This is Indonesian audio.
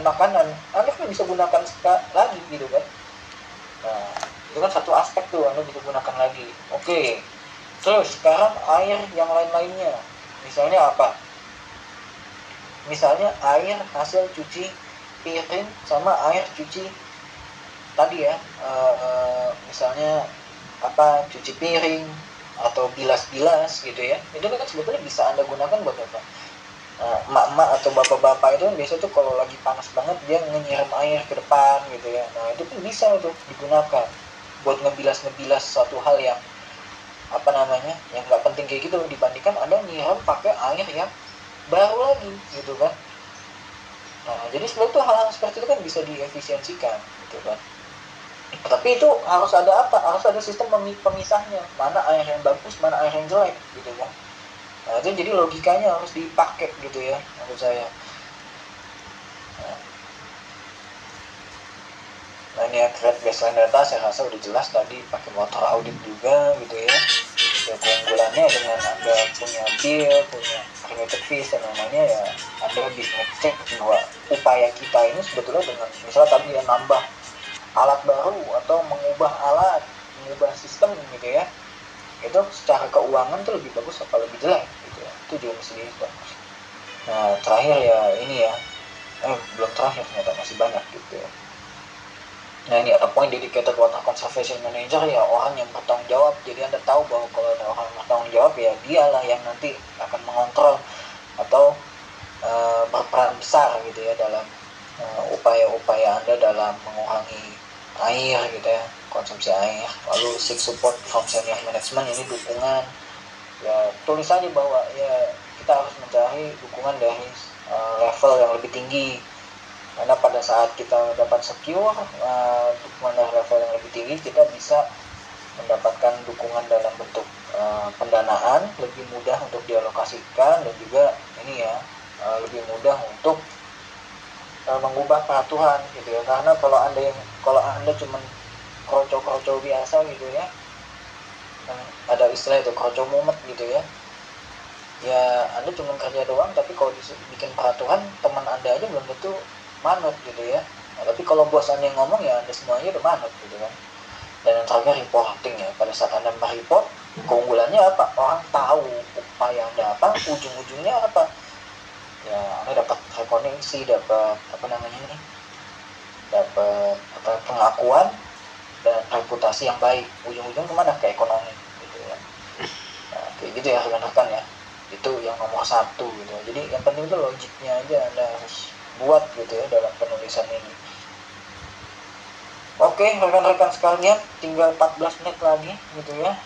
bahan makanan, Anda kan bisa gunakan lagi gitu kan. Nah, itu kan satu aspek tuh, Anda bisa gunakan lagi. Oke. Terus sekarang air yang lain-lainnya. Misalnya apa? Misalnya air hasil cuci piring sama air cuci tadi ya, misalnya apa, cuci piring atau bilas-bilas gitu ya. Itu kan sebetulnya bisa Anda gunakan buat apa? Emak-emak atau bapak-bapak itu kan biasa tuh kalau lagi panas banget dia nyiram air ke depan gitu ya. Nah itu pun bisa tuh digunakan buat ngebilas suatu hal yang apa namanya, yang nggak penting kayak gitu, dibandingkan Anda nyiram pakai air yang baru lagi gitu kan. Nah jadi sebetulnya tuh hal-hal seperti itu kan bisa diefisiensikan gitu kan. Tapi itu harus ada apa? Harus ada sistem pemisahnya. Mana air yang bagus, mana air yang jelek gitu kan. Nah itu jadi logikanya harus dipakai gitu ya menurut saya. Nah ini ya, create baseline data saya rasa udah jelas tadi, pakai motor audit juga gitu ya. Ya keunggulannya dengan Anda punya bill, punya credited fees dan lain-lainnya, ya Anda bisa ngecek bahwa upaya kita ini sebetulnya dengan misalnya tadi ya nambah alat baru atau mengubah alat, mengubah sistem gitu ya, itu secara keuangan tuh lebih bagus apa lebih jelek gitu ya, itu juga mesti dihitung. Nah terakhir ya ini ya, belum terakhir ternyata masih banyak gitu ya. Nah ini appoint dedicated water conservation manager, ya orang yang bertanggung jawab. Jadi Anda tahu bahwa kalau ada orang yang bertanggung jawab ya dialah yang nanti akan mengontrol atau berperan besar gitu ya dalam upaya-upaya Anda dalam mengurangi air gitu ya, konsumsi air. Lalu seek support from senior management, ini dukungan. Ya tulis saja bahwa ya kita harus mencari dukungan dari level yang lebih tinggi. Karena pada saat kita dapat secure dukungan dari level yang lebih tinggi, kita bisa mendapatkan dukungan dalam bentuk pendanaan, lebih mudah untuk dialokasikan, dan juga ini ya lebih mudah untuk mengubah peraturan gitu ya. Karena kalau anda cuma kroco-kroco biasa gitu ya, ada istilah itu kroco mumet gitu ya, ya anda cuma kerja doang, tapi kalau bikin peraturan teman anda aja belum tentu manut gitu ya. Nah, tapi kalau bos anda yang ngomong ya anda semuanya udah manut gitu kan. Dan yang terakhir reporting ya, pada saat anda mereport, keunggulannya apa? Orang tahu upaya anda apa, ujung-ujungnya apa, ya anda dapat rekognisi, dapat apa namanya ini, dapat pengakuan dan reputasi yang baik. Ujung-ujung kemana? Ke ekonomi gitu ya. Nah, kayak gitu ya rekan-rekan ya, itu yang nomor satu gitu. Jadi yang penting itu logiknya aja Anda harus buat gitu ya dalam penulisan ini. Oke rekan-rekan sekalian, tinggal 14 menit lagi gitu ya.